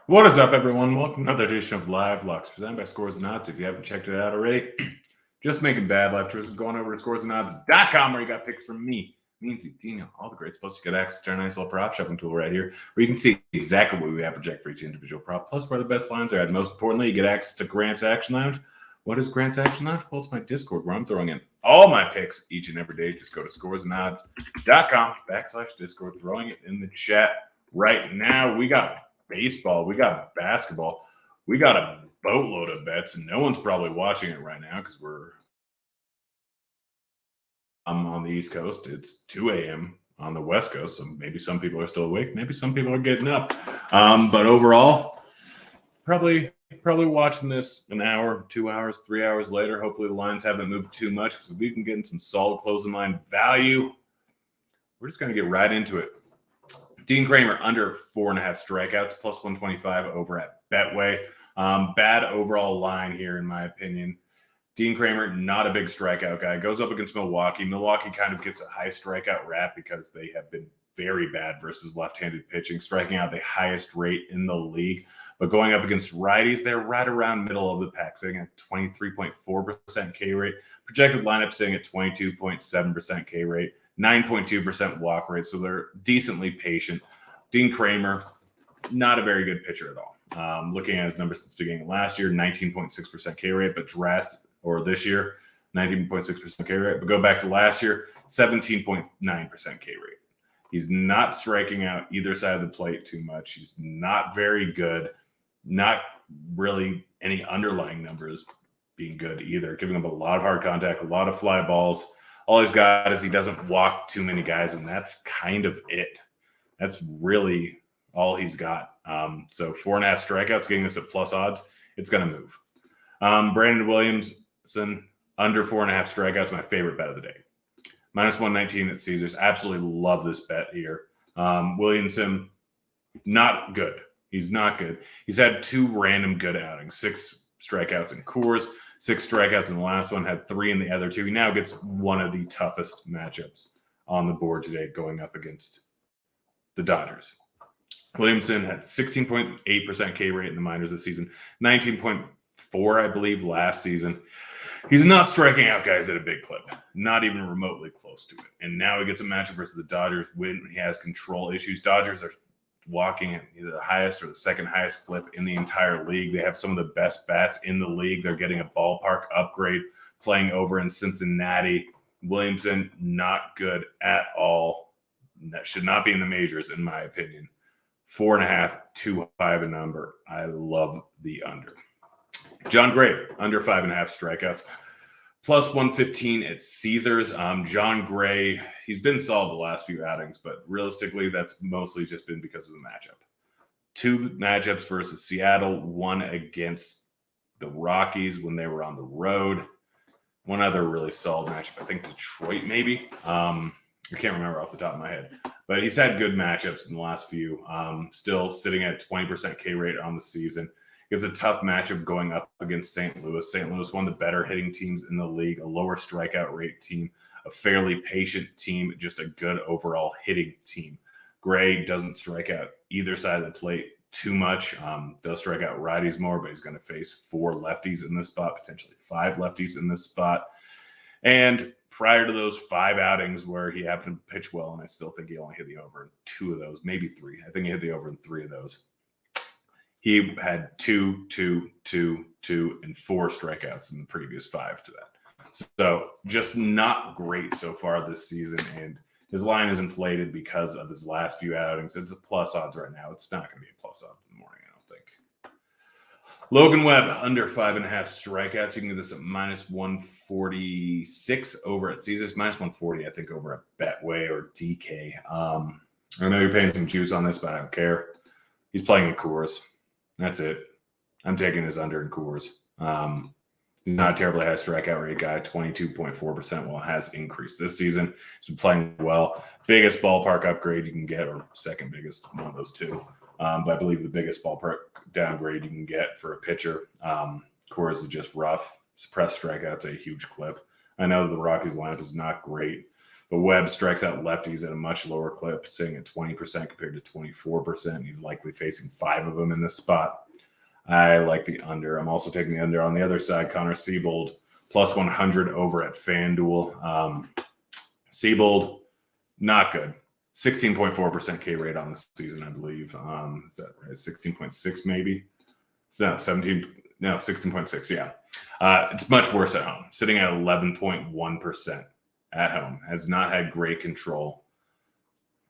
What is up, everyone? Welcome to another edition of Live Locks, presented by Scores and Odds. If you haven't checked it out already, just making bad life choices, going over to scoresandodds.com where you got picks from me, Dino, all the greats. Plus, you get access to our nice little prop shopping tool right here where you can see exactly what we have project for each individual prop, plus where the best lines are at. Most importantly, you get access to Grant's Action Lounge. What is Grant's Action Lounge? Well, it's my Discord where I'm throwing in all my picks each and every day. Just go to scoresandodds.com/Discord, throwing it in the chat right now. We got baseball, we got basketball, we got a boatload of bets, and no one's probably watching it right now because I'm on the East Coast. It's 2 a.m. on the West Coast, so maybe some people are still awake, maybe some people are getting up. But overall, probably watching this an hour, 2 hours, 3 hours later. Hopefully the lines haven't moved too much because we can get in some solid closing line value. We're just going to get right into it. Dean Kramer under 4.5 strikeouts, plus 125 over at Betway. Bad overall line here, in my opinion. Dean Kramer, not a big strikeout guy. Goes up against Milwaukee. Milwaukee kind of gets a high strikeout rap because they have been very bad versus left-handed pitching, striking out the highest rate in the league. But going up against righties, they're right around middle of the pack, sitting at 23.4% K rate. Projected lineup sitting at 22.7% K rate. 9.2% walk rate, so they're decently patient. Dean Kramer, not a very good pitcher at all. Looking at his numbers since the beginning of last year, 19.6% K rate, but this year, 19.6% K rate. But go back to last year, 17.9% K rate. He's not striking out either side of the plate too much. He's not very good. Not really any underlying numbers being good either. Giving up a lot of hard contact, a lot of fly balls. All he's got is he doesn't walk too many guys, and that's kind of it. That's really all he's got. So 4.5 strikeouts, getting this at plus odds, it's going to move. Brandon Williamson, under 4.5 strikeouts, my favorite bet of the day. Minus 119 at Caesars. Absolutely love this bet here. Williamson, not good. He's not good. He's had 2 random good outings, 6 strikeouts in Coors, 6 strikeouts in the last one, had 3 in the other 2. He now gets one of the toughest matchups on the board today going up against the Dodgers. Williamson had 16.8% K rate in the minors this season, 19.4, I believe, last season. He's not striking out guys at a big clip, not even remotely close to it. And now he gets a matchup versus the Dodgers when he has control issues. Dodgers are walking at either the highest or the second highest clip in the entire league. They have some of the best bats in the league. They're getting a ballpark upgrade playing over in Cincinnati. Williamson, not good at all. That should not be in the majors, in my opinion. 4.5, too high of a number. I love the under. John Gray, under 5.5 strikeouts. Plus 115 at Caesars. John Gray, he's been solid the last few outings, but realistically, that's mostly just been because of the matchup. 2 matchups versus Seattle, 1 against the Rockies when they were on the road. One other really solid matchup, I think Detroit maybe. I can't remember off the top of my head. But he's had good matchups in the last few. Still sitting at 20% K rate on the season. It's a tough matchup going up against St. Louis. St. Louis, one of the better hitting teams in the league, a lower strikeout rate team, a fairly patient team, just a good overall hitting team. Gray doesn't strike out either side of the plate too much. Does strike out righties more, but he's going to face 4 lefties in this spot, potentially 5 lefties in this spot. And prior to those 5 outings where he happened to pitch well, and I still think he only hit the over in 2 of those, maybe 3. I think he hit the over in 3 of those. He had 2, 2, 2, 2, and 4 strikeouts in the previous 5 to that. So just not great so far this season. And his line is inflated because of his last few outings. It's a plus odds right now. It's not going to be a plus odds in the morning, I don't think. Logan Webb, under 5.5 strikeouts. You can get this at minus 146 over at Caesars. Minus 140, I think, over at Betway or DK. I know you're paying some juice on this, but I don't care. He's playing in Coors. That's it. I'm taking his under in Coors. He's not a terribly high strikeout rate guy, 22.4%. Well, it has increased this season. He's been playing well. Biggest ballpark upgrade you can get, or second biggest, one of those 2. But I believe the biggest ballpark downgrade you can get for a pitcher. Coors is just rough. Suppressed strikeouts a huge clip. I know the Rockies lineup is not great, But Webb strikes out lefties at a much lower clip, sitting at 20% compared to 24%. He's likely facing 5 of them in this spot. I like the under. I'm also taking the under on the other side. Connor Siebold plus 100 over at FanDuel. Siebold, not good. 16.4% K rate on the season, I believe. Is that right? 16.6 maybe? No, 16.6, yeah. It's much worse at home, sitting at 11.1% at home. Has not had great control.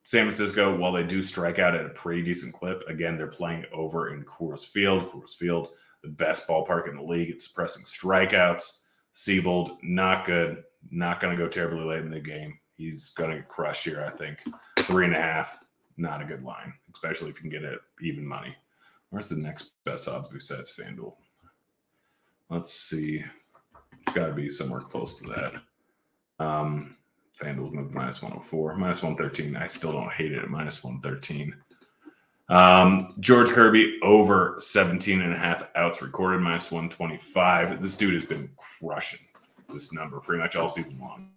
San Francisco, while they do strike out at a pretty decent clip, again, they're playing over in Coors Field. Coors Field, the best ballpark in the league. It's suppressing strikeouts. Siebold, not good. Not going to go terribly late in the game. He's going to get crushed here, I think. 3.5, not a good line, especially if you can get it even money. Where's the next best odds besides FanDuel? Let's see. It's got to be somewhere close to that. FanDuel's moved minus 104, minus 113. I still don't hate it at minus 113. George Kirby over 17.5 outs recorded, minus 125. This dude has been crushing this number pretty much all season long.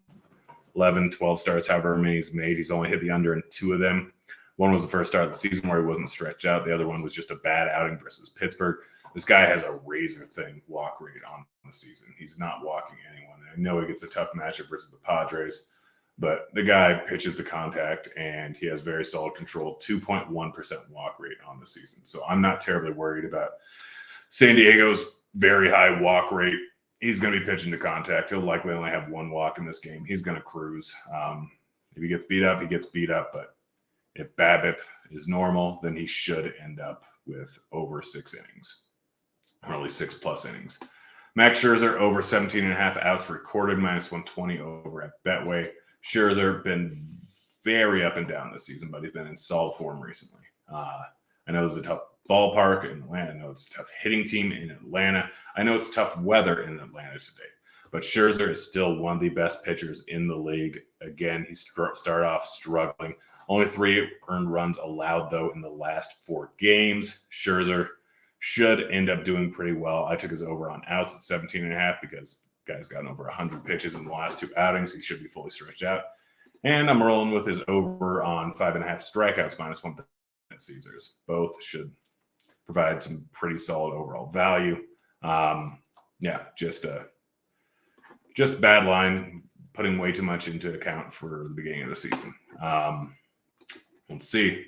11, 12 starts, however many he's made. He's only hit the under in 2 of them. One was the first start of the season where he wasn't stretched out. The other one was just a bad outing versus Pittsburgh. This guy has a razor-thin walk rate on the season. He's not walking anyone. I know he gets a tough matchup versus the Padres, but the guy pitches to contact, and he has very solid control, 2.1% walk rate on the season. So I'm not terribly worried about San Diego's very high walk rate. He's going to be pitching to contact. He'll likely only have 1 walk in this game. He's going to cruise. If he gets beat up, he gets beat up. But if BABIP is normal, then he should end up with over 6 innings, or at least 6+ innings. Max Scherzer over 17.5 outs recorded, minus 120 over at Betway. Scherzer been very up and down this season, but he's been in solid form recently. I know it's a tough ballpark in Atlanta. I know it's a tough hitting team in Atlanta. I know it's tough weather in Atlanta today. But Scherzer is still one of the best pitchers in the league. Again, he started off struggling. Only 3 earned runs allowed, though, in the last 4 games. Scherzer should end up doing pretty well. I took his over on outs at 17.5 because guy's gotten over 100 pitches in the last 2 outings. He should be fully stretched out. And I'm rolling with his over on 5.5 strikeouts, minus 1 at Caesars. Both should provide some pretty solid overall value. Just bad line, putting way too much into account for the beginning of the season. Let's see.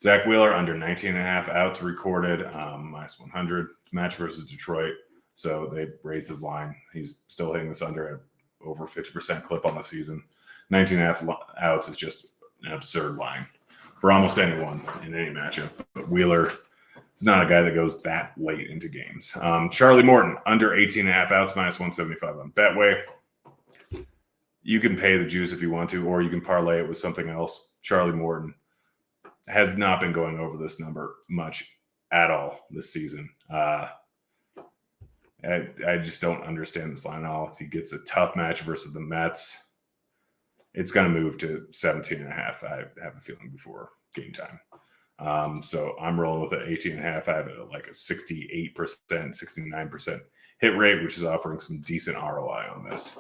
Zach Wheeler under 19.5 outs recorded, minus 100. Match versus Detroit. So they raised his line. He's still hitting this under at over 50% clip on the season. 19.5 outs is just an absurd line for almost anyone in any matchup. But Wheeler is not a guy that goes that late into games. Charlie Morton under 18.5 outs, minus 175 on Betway. You can pay the juice if you want to, or you can parlay it with something else. Charlie Morton has not been going over this number much at all this season. I just don't understand this line at all. If he gets a tough match versus the Mets, it's going to move to 17.5. I have a feeling before game time. So I'm rolling with an 18.5. I have like a 68%, 69% hit rate, which is offering some decent ROI on this.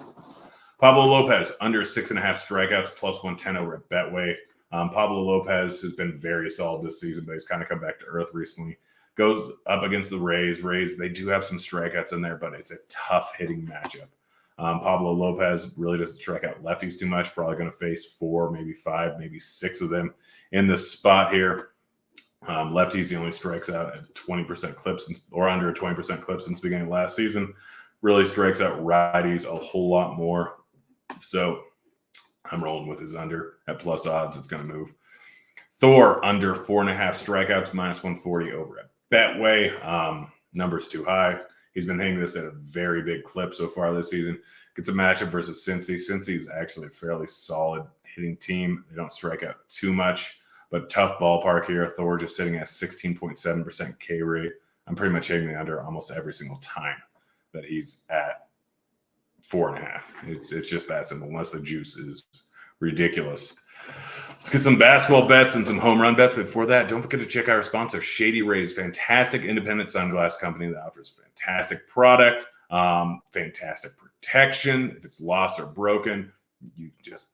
Pablo Lopez under 6.5 strikeouts, plus 110 over at Betway. Pablo Lopez has been very solid this season, but he's kind of come back to earth recently. Goes up against the Rays. Rays, they do have some strikeouts in there, but it's a tough hitting matchup. Pablo Lopez really doesn't strike out lefties too much. Probably going to face 4, maybe 5, maybe 6 of them in this spot here. Lefties, he only strikes out at 20% clips or under a 20% clip since the beginning of last season. Really strikes out righties a whole lot more. So I'm rolling with his under at plus odds. It's going to move. Thor under 4.5 strikeouts, minus 140 over at Betway. Number's too high. He's been hitting this at a very big clip so far this season. Gets a matchup versus Cincy. Cincy is actually a fairly solid hitting team. They don't strike out too much, but tough ballpark here. Thor just sitting at 16.7% K rate. I'm pretty much hitting the under almost every single time that he's at 4.5. It's just that simple, unless the juice is ridiculous. Let's get some basketball bets and some home run bets. Before that, don't forget to check out our sponsor, Shady Rays, fantastic independent sunglass company that offers fantastic product, fantastic protection. If it's lost or broken, you just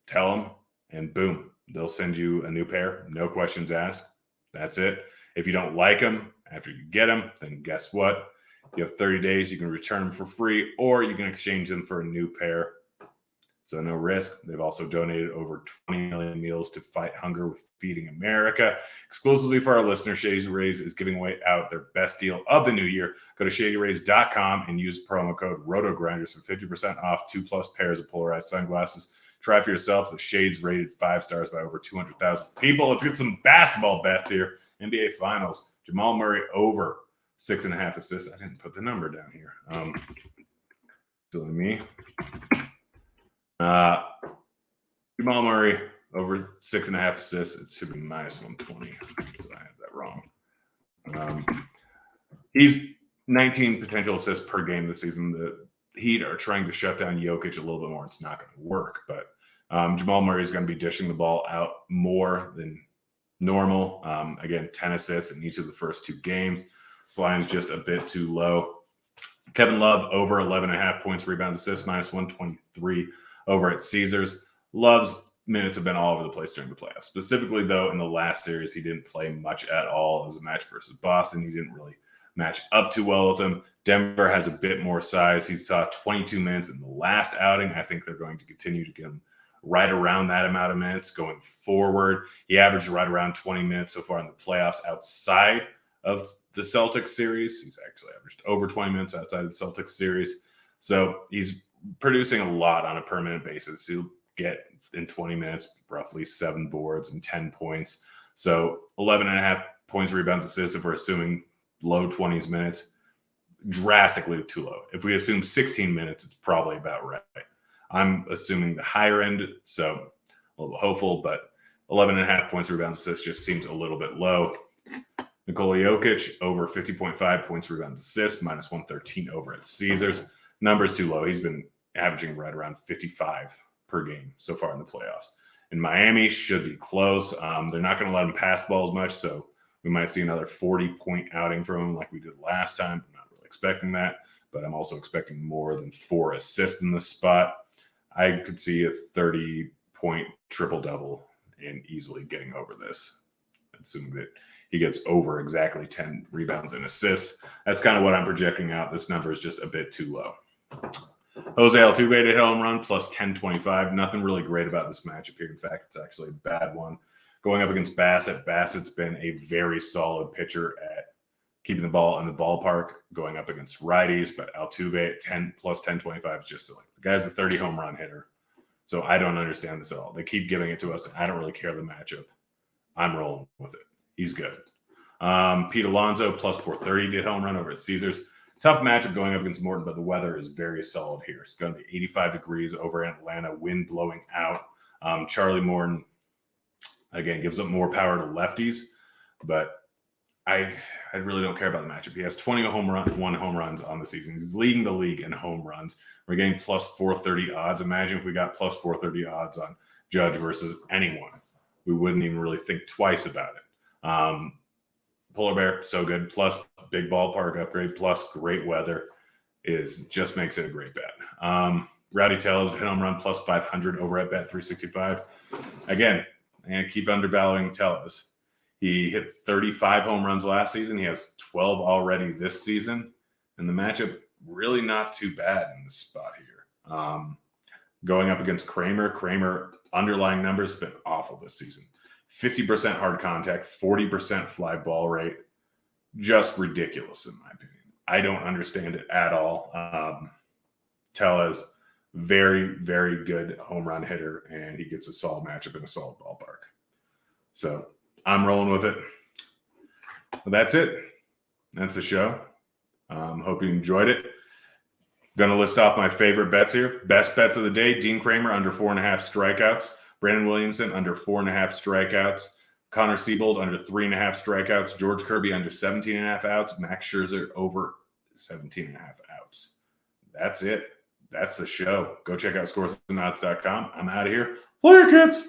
tell them, and boom, they'll send you a new pair. No questions asked. That's it. If you don't like them after you get them, then guess what? You have 30 days. You can return them for free, or you can exchange them for a new pair. So no risk. They've also donated over 20 million meals to fight hunger with Feeding America. Exclusively for our listeners, Shady Rays is giving away out their best deal of the new year. Go to shadyrays.com and use promo code ROTOGRINDERS for 50% off 2+ pairs of polarized sunglasses. Try for yourself. The Shades rated 5 stars by over 200,000 people. Let's get some basketball bets here. NBA Finals. Jamal Murray over 6.5 assists. I didn't put the number down here. Silly me. Jamal Murray over 6.5 assists. It should be -120. So I have that wrong. He's 19 potential assists per game this season. The Heat are trying to shut down Jokic a little bit more. It's not going to work, but Jamal Murray is going to be dishing the ball out more than normal. Again, 10 assists in each of the first 2 games. This line's just a bit too low. Kevin Love over 11.5 points, rebounds, assists, -123 over at Caesars. Love's minutes have been all over the place during the playoffs. Specifically, though, in the last series, he didn't play much at all. It was a match versus Boston. He didn't really match up too well with them. Denver has a bit more size. He saw 22 minutes in the last outing. I think they're going to continue to get him right around that amount of minutes going forward. He averaged right around 20 minutes so far in the playoffs outside of the Celtics series. He's actually averaged over 20 minutes outside of the Celtics series. So he's producing a lot on a permanent basis. He'll get in 20 minutes roughly 7 boards and 10 points. So 11.5 points, rebounds, assists if we're assuming low 20s minutes. Drastically too low. If we assume 16 minutes, it's probably about right. I'm assuming the higher end, so a little hopeful, but 11.5 points, rebounds, assists just seems a little bit low. Nikola Jokic over 50.5 points, rebounds, assists, -113 over at Caesars. Numbers too low. He's been averaging right around 55 per game so far in the playoffs. In Miami, should be close. They're not going to let him pass the ball as much, so we might see another 40-point outing from him like we did last time. I'm not really expecting that, but I'm also expecting more than 4 assists in this spot. I could see a 30-point triple-double and easily getting over this, assuming that he gets over exactly 10 rebounds and assists. That's kind of what I'm projecting out. This number is just a bit too low. Jose Altuve to hit home run plus 1025. Nothing really great about this matchup here. In fact, it's actually a bad one. Going up against Bassett. Bassett's been a very solid pitcher at keeping the ball in the ballpark, going up against righties, but Altuve at 10 plus 1025 is just silly. The guy's a 30 home run hitter. So I don't understand this at all. They keep giving it to us. I don't really care the matchup. I'm rolling with it. He's good. Pete Alonso plus 430 did home run over at Caesars. Tough matchup going up against Morton, but the weather is very solid here. It's going to be 85 degrees over in Atlanta, wind blowing out. Charlie Morton, again, gives up more power to lefties, but I really don't care about the matchup. He has 21 home runs on the season. He's leading the league in home runs. We're getting plus 430 odds. Imagine if we got plus 430 odds on Judge versus anyone. We wouldn't even really think twice about it. Polar Bear, so good. Plus big ballpark upgrade, plus great weather just makes it a great bet. Rowdy Tellez hit home run plus 500 over at Bet365. Again, and keep undervaluing Tellez. He hit 35 home runs last season. He has 12 already this season. And the matchup really not too bad in this spot here. Going up against Kramer, underlying numbers have been awful this season. 50% hard contact, 40% fly ball rate. Just ridiculous in my opinion. I don't understand it at all. Tellez, very, very good home run hitter, and he gets a solid matchup in a solid ballpark. So I'm rolling with it. Well, that's it. That's the show. Hope you enjoyed it. Going to list off my favorite bets here. Best bets of the day: Dean Kramer under 4.5 strikeouts. Brandon Williamson under 4.5 strikeouts. Connor Siebold under 3.5 strikeouts. George Kirby under 17.5 outs. Max Scherzer over 17.5 outs. That's it. That's the show. Go check out scoresandodds.com. I'm out of here. Play your kids.